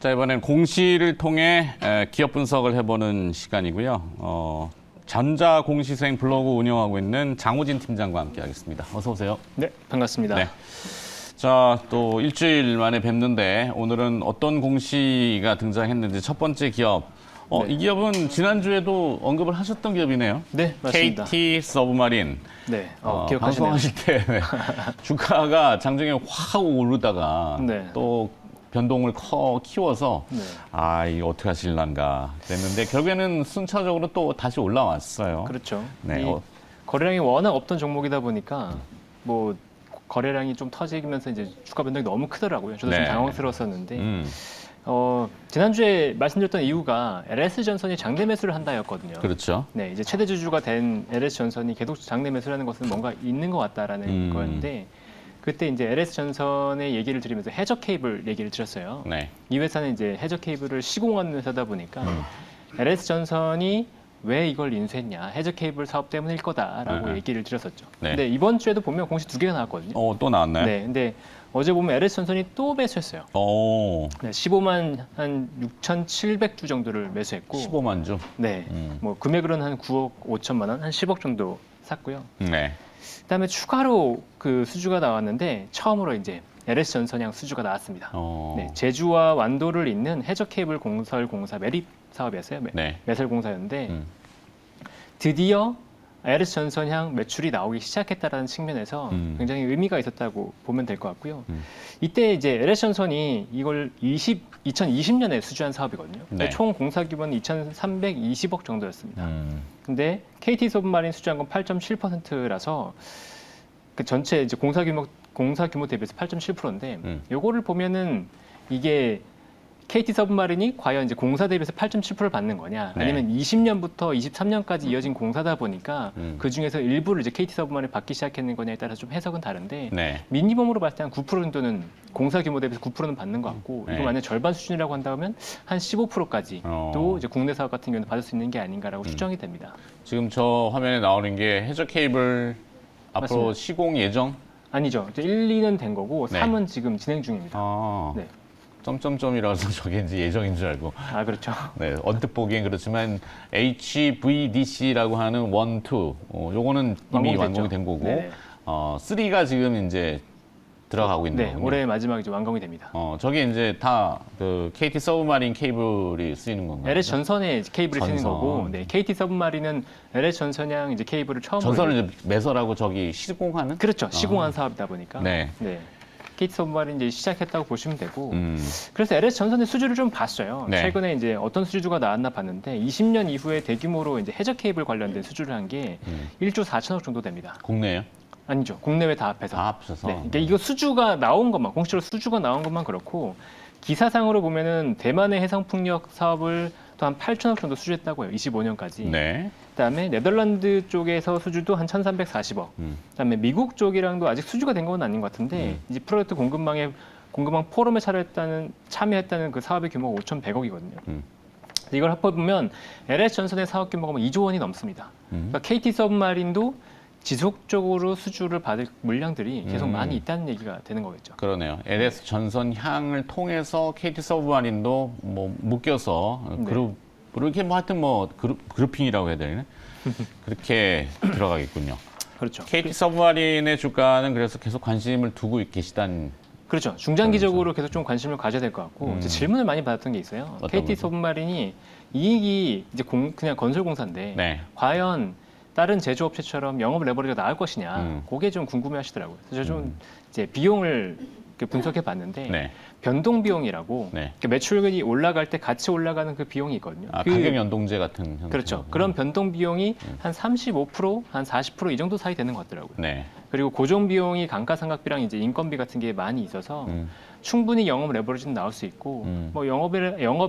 자, 이번엔 공시를 통해 기업 분석을 해보는 시간이고요. 전자공시생 블로그 운영하고 있는 장호진 팀장과 함께하겠습니다. 어서 오세요. 네, 반갑습니다. 네. 자, 또 일주일 만에 뵙는데 오늘은 어떤 공시가 등장했는지 첫 번째 기업. 네. 이 기업은 지난주에도 언급을 하셨던 기업이네요. 네, 맞습니다. KT 서브마린. 네, 기억하시네요. 방송하실 때 주가가 장중에 확 오르다가 네. 또 변동을 키워서 이거 어떻게 하실란가 그랬는데 결국에는 순차적으로 또 다시 올라왔어요. 그렇죠. 네. 이 거래량이 워낙 없던 종목이다 보니까 뭐 거래량이 좀 터지면서 이제 주가 변동이 너무 크더라고요. 저도 좀 네. 당황스러웠었는데 지난주에 말씀드렸던 이유가 LS전선이 장대 매수를 한다였거든요. 그렇죠. 네, 이제 최대 주주가 된 LS전선이 계속 장대 매수를 하는 것은 뭔가 있는 것 같다라는 거였는데 그때 이제 LS전선의 얘기를 드리면서 해저 케이블 얘기를 드렸어요. 네. 이 회사는 이제 해저 케이블을 시공하는 회사다 보니까 LS전선이 왜 이걸 인수했냐, 해저 케이블 사업 때문일 거다라고 얘기를 드렸었죠. 네. 근데 이번 주에도 보면 공시 2개가 나왔거든요. 또 나왔나요? 네, 근데 어제 보면 LS전선이 또 매수했어요. 네, 15만 한 6,700주 정도를 매수했고, 15만 주. 네, 뭐 금액으로는 한 9억 5천만 원, 한 10억 정도 샀고요. 네. 그다음에 추가로 그 수주가 나왔는데 처음으로 이제 LS전선양 수주가 나왔습니다. 네, 제주와 완도를 잇는 해저 케이블 공설 공사 매립 사업이었어요. 네. 매설 공사였는데 드디어 LS전선향 매출이 나오기 시작했다라는 측면에서 굉장히 의미가 있었다고 보면 될 것 같고요. 이때 이제 LS전선이 이걸 2020년에 수주한 사업이거든요. 네. 총 공사 규모는 2,320억 정도였습니다. 근데 KT 서브마린 수주한 건 8.7%라서 그 전체 이제 공사 규모 대비해서 8.7%인데 요거를 보면은 이게 KT 서브마린이 과연 이제 공사 대비해서 8.7%를 받는 거냐, 네. 아니면 20년부터 23년까지 이어진 공사다 보니까 그 중에서 일부를 이제 KT 서브마린이 받기 시작했는 거냐에 따라서 좀 해석은 다른데 네. 미니멈으로 봤을 때 한 9% 정도는 공사 규모 대비해서 9%는 받는 것 같고 네. 이거 만약 절반 수준이라고 한다면 한 15%까지도 이제 국내 사업 같은 경우는 받을 수 있는 게 아닌가라고 추정이 됩니다. 지금 저 화면에 나오는 게 해저 케이블 앞으로 맞습니다. 시공 예정? 아니죠. 이제 1, 2는 된 거고 네. 3은 지금 진행 중입니다. 네. 네. 점점점이라서 저게 이제 예정인 줄 알고. 아, 그렇죠. 네, 언뜻 보기엔 그렇지만 HVDC라고 하는 1, 2, 요거는 이미 완공이 된 거고, 네. 3가 지금 이제 들어가고 있는 네, 거군요. 올해 마지막에 이제 완공이 됩니다. 저게 이제 다 그 KT 서브마린 케이블이 쓰이는 건가요? LS 전선에 이제 케이블을 쓰는 전선. 거고, 네, KT 서브마린은 LS 전선양 이제 케이블을 처음으로 전선을 이제 매설하고 저기 시공하는? 그렇죠. 시공한 사업이다 보니까. 네. KT 서브마린 이제 시작했다고 보시면 되고, 음. 그래서 LS 전선의 수주를 좀 봤어요. 네. 최근에 이제 어떤 수주가 나왔나 봤는데 20년 이후에 대규모로 이제 해저 케이블 관련된 수주를 한 게 1조 4천억 정도 됩니다. 국내요? 아니죠. 국내외 다 합해서. 다 합쳐서? 네. 그러니까 이거 수주가 나온 것만, 공식적으로 수주가 나온 것만 그렇고, 기사상으로 보면은 대만의 해상풍력 사업을 또 한 8천억 정도 수주했다고 해요. 25년까지. 네. 그다음에 네덜란드 쪽에서 수주도 한 1,340억. 그다음에 미국 쪽이랑도 아직 수주가 된 건 아닌 것 같은데 이제 프로젝트 공급망 포럼에 참여했다는 그 사업의 규모가 5,100억이거든요. 이걸 합해보면 LS전선의 사업 규모가 2조 원이 넘습니다. 그러니까 KT 서브마린도 지속적으로 수주를 받을 물량들이 계속 많이 있다는 얘기가 되는 거겠죠. 그러네요. LS 전선향을 통해서 KT 서브마린도 뭐 묶여서 그룹 이렇게 뭐 하여튼 뭐 그룹핑이라고 해야 되나? 그렇게 들어가겠군요. 그렇죠. KT 서브마린의 주가는 그래서 계속 관심을 두고 계시다는. 그렇죠. 중장기적으로 계속 좀 관심을 가져야 될 것 같고 이제 질문을 많이 받았던 게 있어요. 어떤 KT 거죠? 서브마린이 이익이 이제 그냥 건설공사인데 네. 과연 다른 제조업체처럼 영업 레버리지가 나을 것이냐, 그게 좀 궁금해하시더라고요. 그래서 좀 이제 비용을 이렇게 분석해봤는데 네. 변동 비용이라고 네. 매출액이 올라갈 때 같이 올라가는 그 비용이 있거든요. 가격 연동제 같은 형태. 그렇죠. 그런 변동 비용이 한 35%, 한 40% 이 정도 사이 되는 것 같더라고요. 네. 그리고 고정 비용이 감가상각비랑 이제 인건비 같은 게 많이 있어서 충분히 영업 레버리지는 나올 수 있고 뭐 영업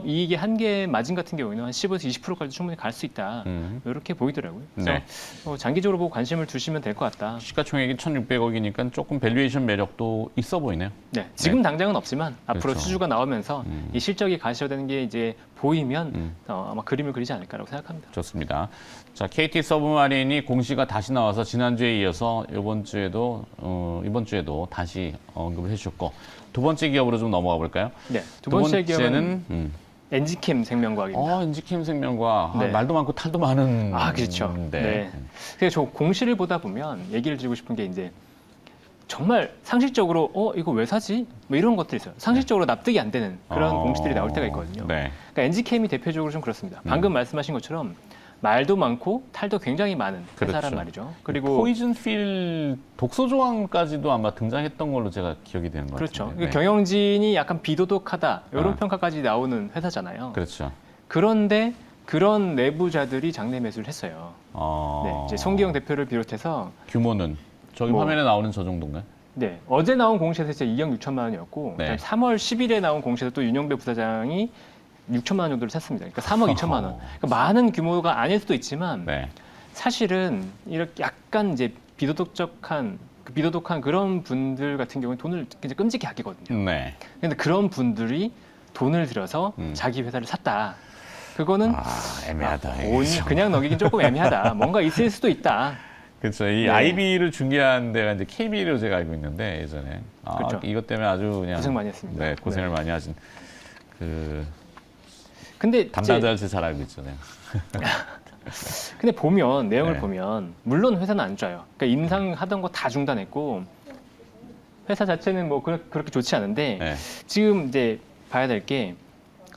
이익의 한계 마진 같은 경우에는 한 10에서 20%까지 충분히 갈 수 있다. 이렇게 보이더라고요. 그래서 네. 장기적으로 보고 관심을 두시면 될 것 같다. 시가총액이 1,600억이니까 조금 밸류에이션 매력도 있어 보이네요. 네, 지금 당장은 없지만 앞으로 그렇죠. 수주가 나오면서 이 실적이 가시화되는 게 이제 보이면 아마 그림을 그리지 않을까라고 생각합니다. 좋습니다. 자, KT 서브마린이 공시가 다시 나와서 지난주에 이어서 이번 주에도 다시 언급을 해주셨고 두 번째 기업으로 좀 넘어가 볼까요? 네, 두 번째 기업은 번째는 엔지캠 생명과학입니다. 엔지캠 생명과 네. 말도 많고 탈도 많은. 그렇죠. 네. 그래서 저 공시를 보다 보면 얘기를 드리고 싶은 게 이제 정말 상식적으로 이거 왜 사지? 뭐 이런 것들이 있어요. 상식적으로 납득이 안 되는 그런 공시들이 나올 때가 있거든요. 네. 그러니까 엔지캠이 대표적으로 좀 그렇습니다. 방금 말씀하신 것처럼 말도 많고 탈도 굉장히 많은 회사란 그렇죠. 말이죠. 그리고 포이즌 필 독소 조항까지도 아마 등장했던 걸로 제가 기억이 되는 것 그렇죠. 같은데. 네. 경영진이 약간 비도덕하다 이런 아. 평가까지 나오는 회사잖아요. 그렇죠. 그런데 그런 내부자들이 장내 매수를 했어요. 어... 네, 이제 송기영 대표를 비롯해서 규모는 저기 뭐. 화면에 나오는 저 정도인가요? 네, 어제 나온 공시에서 이제 2억 6천만 원이었고 네. 그다음에 3월 10일에 나온 공시에서 또 윤영배 부사장이 6천만 원 정도를 샀습니다. 그러니까 3억 2천만 원. 그러니까 많은 규모가 아닐 수도 있지만 네. 사실은 이렇게 약간 이제 비도덕한 그런 분들 같은 경우는 돈을 굉장히 끔찍히 아끼거든요. 네. 그런데 그런 분들이 돈을 들여서 자기 회사를 샀다. 그거는 애매하다. 그냥 넘기긴 조금 애매하다. 뭔가 있을 수도 있다. 그렇죠. 이 네. IB를 중개한 데가 이제 KB로 제가 알고 있는데 예전에 그렇죠. 이것 때문에 아주 그냥 고생 많이 했습니다. 네, 고생을 많이 하신 그 근데 담당자한테 잘 알고 있잖아요. 근데 보면 내용을 네. 보면 물론 회사는 안 좋아요. 그러니까 임상하던 거 다 중단했고 회사 자체는 뭐 그렇게 좋지 않은데 네. 지금 이제 봐야 될 게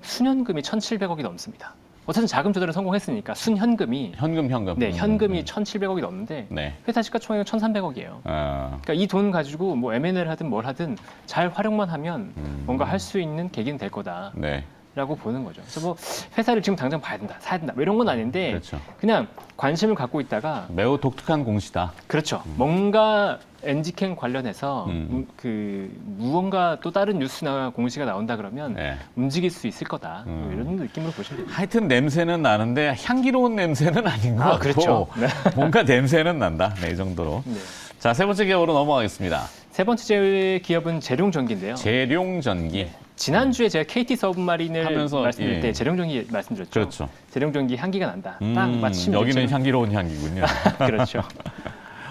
순현금이 1,700억이 넘습니다. 어쨌든 자금 조달에 성공했으니까 순현금이 현금. 네, 현금이 1,700억이 넘는데 네. 회사 시가총액은 1,300억이에요. 그러니까 이 돈 가지고 뭐 M&A를 하든 뭘 하든 잘 활용만 하면 뭔가 할 수 있는 계기는 될 거다. 네. 라고 보는 거죠. 그래서 뭐 회사를 지금 당장 봐야 된다, 사야 된다, 뭐 이런 건 아닌데 그렇죠. 그냥 관심을 갖고 있다가 매우 독특한 공시다. 그렇죠. 뭔가 엔지캠 관련해서 그 무언가 또 다른 뉴스나 공시가 나온다 그러면 네. 움직일 수 있을 거다. 뭐 이런 느낌으로 보시면 됩니다. 하여튼 냄새는 나는데 향기로운 냄새는 아닌 것 같고 그렇죠. 네. 뭔가 냄새는 난다. 네, 이 정도로. 네. 자, 세 번째 기업으로 넘어가겠습니다. 세 번째 기업은 재룡전기인데요. 재룡전기. 지난주에 제가 KT 서브마린을 하면서, 말씀드릴 예. 때 재룡전기 말씀드렸죠. 그렇죠. 재룡전기 향기가 난다. 딱 마침 여기는 재룡- 향기로운 향기군요. 그렇죠.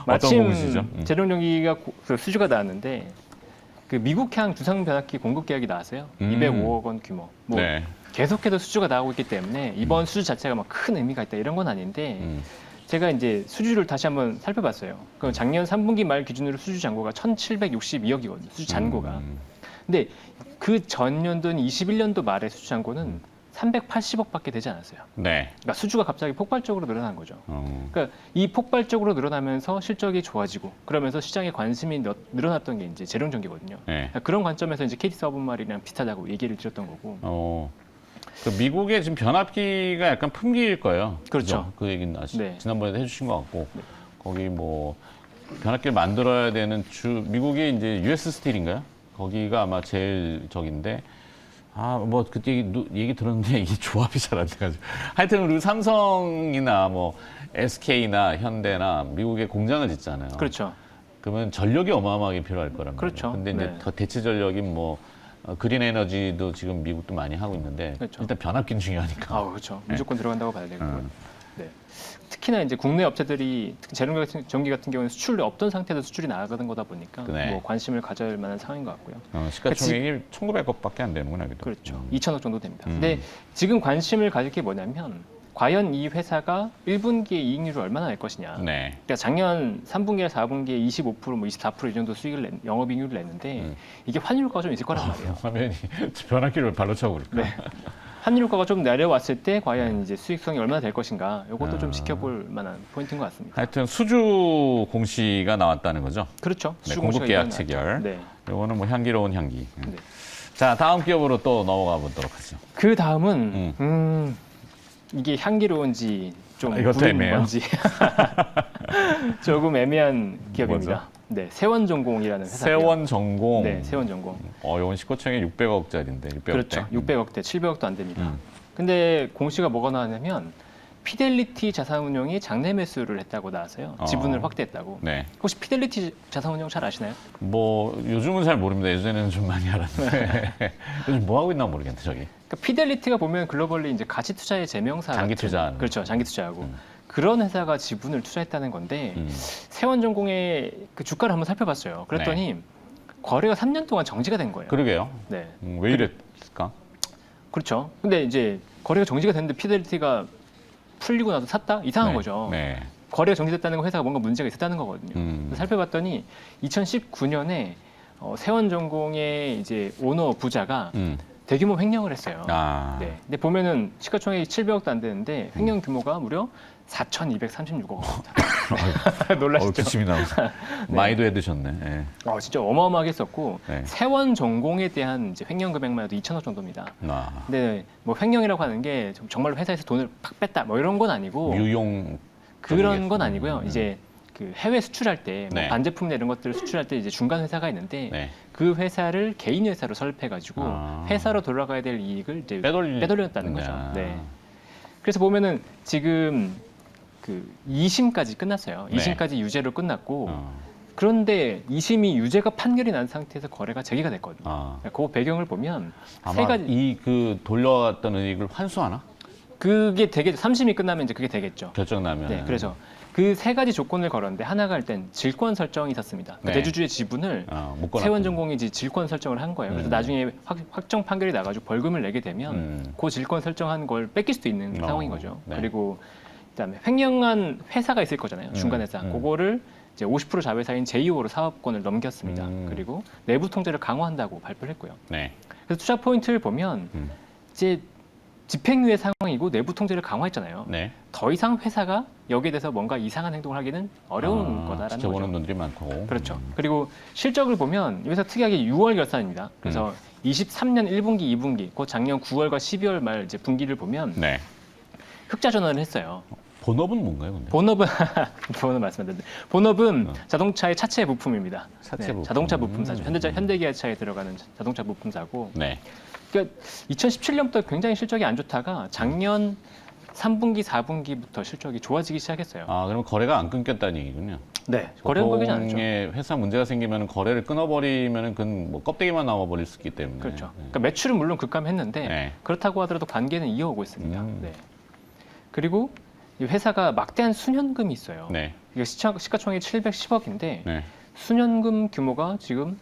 어떤 마침 공시죠? 재룡전기가 그 수주가 나왔는데 그 미국향 두상 변압기 공급 계약이 나왔어요. 205억 원 규모. 뭐 네. 계속해서 수주가 나오고 있기 때문에 이번 수주 자체가 막 큰 의미가 있다 이런 건 아닌데 제가 이제 수주를 다시 한번 살펴봤어요. 그 작년 3분기 말 기준으로 수주 잔고가 1,762억이거든요. 수주 잔고가. 근데 그 전년도인 21년도 말에 수주 잔고는 380억밖에 되지 않았어요. 네. 그러니까 수주가 갑자기 폭발적으로 늘어난 거죠. 어. 그러니까 이 폭발적으로 늘어나면서 실적이 좋아지고 그러면서 시장의 관심이 늘어났던 게 이제 재룡전기거든요. 네. 그러니까 그런 관점에서 이제 KT 서브마린이랑 비슷하다고 얘기를 드렸던 거고. 그 미국의 지금 변압기가 약간 품귀일 거예요. 그렇죠. 그죠? 그 얘기는 네. 지난번에도 해주신 것 같고 거기 뭐 변압기를 만들어야 되는 미국이 이제 US 스틸인가요? 거기가 아마 제일 적인데 뭐 그때 얘기 들었는데 이게 조합이 잘 안 돼가지고 하여튼 우리 삼성이나 뭐 SK나 현대나 미국에 공장을 짓잖아요. 그렇죠. 그러면 전력이 어마어마하게 필요할 거란 말이에요. 그렇죠. 근데 이제 네. 더 대체 전력인 뭐 그린 에너지도 지금 미국도 많이 하고 있는데 그렇죠. 일단 변압기는 중요하니까. 그렇죠. 무조건 들어간다고 봐야 되고요. 음. 네. 특히나 이제 국내 업체들이 특히 재룡전기 같은 경우는 수출이 없던 상태에서 수출이 나가는 거다 보니까 네. 뭐 관심을 가져야 할 만한 상황인 것 같고요. 시가총액이 1,900억밖에 안 되는구나, 그래도. 그렇죠. 2천억 정도 됩니다. 음. 근데 지금 관심을 가질 게 뭐냐면 과연 이 회사가 1분기에 이익률을 얼마나 낼 것이냐. 네. 그러니까 작년 3분기에 4분기에 25%, 뭐 24%이 정도 수익을 영업이익률을 냈는데 이게 환율가가 좀 있을 거란 말이에요. 화면이 변압기를 발로 차고 그럴까? 네. 환율가가 좀 내려왔을 때 과연 이제 수익성이 얼마나 될 것인가. 이것도 좀 지켜볼 만한 포인트인 것 같습니다. 하여튼 수주 공시가 나왔다는 거죠. 그렇죠. 네, 수주 공급 공시가 계약 이번에 체결. 나왔죠. 네. 이거는 뭐 향기로운 향기. 네. 자, 다음 기업으로 또 넘어가 보도록 하죠. 그 다음은 이게 향기로운지 좀 이것도 구린 애매해요. 건지 조금 애매한 기업입니다. 네, 세원전공이라는 회사예요. 세원전공. 네, 세원전공. 이건 시가총액 600억짜리인데 600억대. 그렇죠. 600억대, 700억도 안 됩니다. 근데 공시가 뭐가 나왔냐면 피델리티 자산운용이 장내 매수를 했다고 나왔어요. 지분을 확대했다고. 네. 혹시 피델리티 자산운용 잘 아시나요? 뭐 요즘은 잘 모릅니다. 예전에는 좀 많이 알았는데 요즘 뭐 하고 있나 모르겠네, 저기. 그러니까 피델리티가 보면 글로벌리 이제 가치 투자의 제명사 장기 같은, 투자하는. 그렇죠. 장기 투자하고 그런 회사가 지분을 투자했다는 건데 세원전공의 그 주가를 한번 살펴봤어요. 그랬더니 거래가 3년 동안 정지가 된 거예요. 그러게요. 네. 왜 이랬을까? 그렇죠. 근데 이제 거래가 정지가 됐는데 피델리티가 풀리고 나서 샀다? 이상한 네. 거죠. 네. 거래가 정지됐다는 건 회사가 뭔가 문제가 있었다는 거거든요. 그래서 살펴봤더니 2019년에 세원전공의 이제 오너 부자가 대규모 횡령을 했어요. 아. 네. 근데 보면은 시가총액이 700억도 안 되는데 횡령 규모가 무려 4,236억입니다. 놀라시죠? 기침이 나오네. 많이도 해드셨네. 예. 진짜 어마어마하게 했었고 네. 세원전공에 대한 이제 횡령 금액만 해도 2천억 정도입니다. 아. 근데 뭐 횡령이라고 하는 게 정말로 회사에서 돈을 팍 뺐다 뭐 이런 건 아니고 유용 그런 건 아니고요. 이제 그 해외 수출할 때 뭐 네. 반제품이나 이런 것들을 수출할 때 이제 중간 회사가 있는데 네. 그 회사를 개인 회사로 설립해가지고 회사로 돌아가야 될 이익을 이제 빼돌렸다는 거죠. 아. 네. 그래서 보면은 지금 그 2심까지 끝났어요. 네. 2심까지 유죄로 끝났고 그런데 2심이 유죄가 판결이 난 상태에서 거래가 재개가 됐거든요. 그 배경을 보면 아마 세 가지 이 그 돌려왔던 이익을 환수하나? 그게 되겠죠. 3심이 끝나면 이제 그게 되겠죠. 결정 나면. 네, 그래서 그 세 가지 조건을 걸었는데 하나가 일단 질권 설정이 있었습니다. 그 네. 대주주의 지분을 묶어놨군요. 세원전공이 이제 질권 설정을 한 거예요. 그래서 나중에 확정 판결이 나가지고 벌금을 내게 되면 그 질권 설정한 걸 뺏길 수도 있는 상황인 거죠. 네. 그리고 그다음에 횡령한 회사가 있을 거잖아요. 중간 회사. 그거를 이제 50% 자회사인 제2호로 사업권을 넘겼습니다. 그리고 내부 통제를 강화한다고 발표를 했고요. 네. 그래서 투자 포인트를 보면 이제 집행유예 상황이고 내부 통제를 강화했잖아요. 네. 더 이상 회사가 여기에 대해서 뭔가 이상한 행동을 하기는 어려운 거다라는 지켜보는 거죠. 분들이 많고. 그렇죠. 그리고 실적을 보면 이 회사 특이하게 6월 결산입니다. 그래서 23년 1분기, 2분기, 곧 작년 9월과 12월 말 이제 분기를 보면 네. 흑자 전환을 했어요. 본업은 뭔가요, 근데? 본업은 본업 말씀 안 드렸는데 본업은 자동차의 차체 부품입니다. 차체 네, 부품. 자동차 부품사죠. 현대기아차에 들어가는 자동차 부품사고. 네. 그러니까 2017년부터 굉장히 실적이 안 좋다가 작년 3분기, 4분기부터 실적이 좋아지기 시작했어요. 그럼 거래가 안 끊겼다는 얘기군요. 네, 거래가 끊기지 않았죠. 보통의 회사 문제가 생기면 거래를 끊어버리면 그건 뭐 껍데기만 나와버릴 수 있기 때문에. 그렇죠. 네. 그러니까 매출은 물론 급감했는데 네. 그렇다고 하더라도 관계는 이어오고 있습니다. 네. 그리고 이 회사가 막대한 수년금이 있어요. 네. 이게 시가총액이 710억인데 네. 수년금 규모가 지금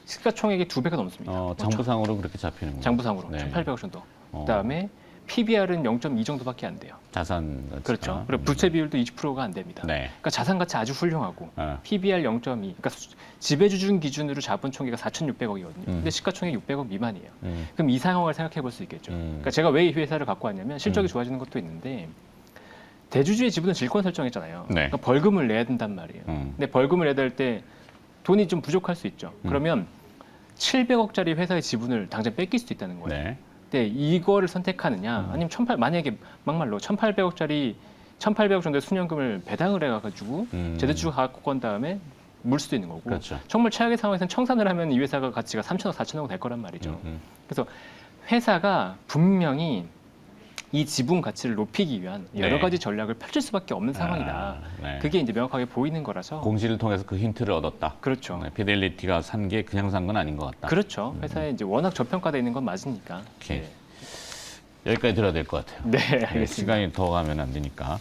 시가총액의 2배가 넘습니다. 장부상으로 그렇게 잡히는 거예요. 장부상으로 네. 1,800억 정도. 그다음에 PBR은 0.2 정도밖에 안 돼요. 자산 가치가. 그렇죠. 그리고 부채 비율도 20%가 안 됩니다. 네. 그러니까 자산 가치 아주 훌륭하고 PBR 0.2. 그러니까 지배주중 기준으로 자본 총계가 4,600억이거든요. 근데 시가총액 600억 미만이에요. 그럼 이 상황을 생각해 볼 수 있겠죠. 그러니까 제가 왜 이 회사를 갖고 왔냐면 실적이 좋아지는 것도 있는데 대주주의 지분은 질권 설정했잖아요. 네. 그러니까 벌금을 내야 된단 말이에요. 근데 벌금을 내야 될 때 돈이 좀 부족할 수 있죠. 그러면 700억짜리 회사의 지분을 당장 뺏길 수도 있다는 거예요. 네. 근데 이거를 선택하느냐, 아니면 만약에 막말로 1,800억 정도의 수년금을 배당을 해가지고 제대주주가 갖고 건 다음에 물 수도 있는 거고. 그렇죠. 정말 최악의 상황에서는 청산을 하면 이 회사가 가치가 3천억, 4천억 될 거란 말이죠. 그래서 회사가 분명히 이 지분 가치를 높이기 위한 여러 네. 가지 전략을 펼칠 수밖에 없는 상황이다. 네. 그게 이제 명확하게 보이는 거라서. 공시를 통해서 그 힌트를 얻었다. 그렇죠. 네, 피델리티가 산 게 그냥 산 건 아닌 것 같다. 그렇죠. 회사에 이제 워낙 저평가되어 있는 건 맞으니까. 오케이. 여기까지 들어야 될 것 같아요. 네, 네, 알겠습니다. 시간이 더 가면 안 되니까.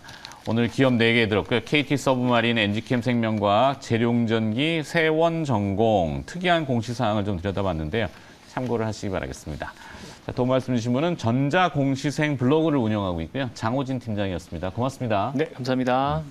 오늘 기업 4개 들었고요. KT 서브마린, 엔지캠 생명과학, 재룡전기, 세원전공 특이한 공시사항을 좀 들여다봤는데요. 참고를 하시기 바라겠습니다. 자, 도움 말씀 주신 분은 전자공시생 블로그를 운영하고 있고요. 장호진 팀장이었습니다. 고맙습니다. 네, 감사합니다.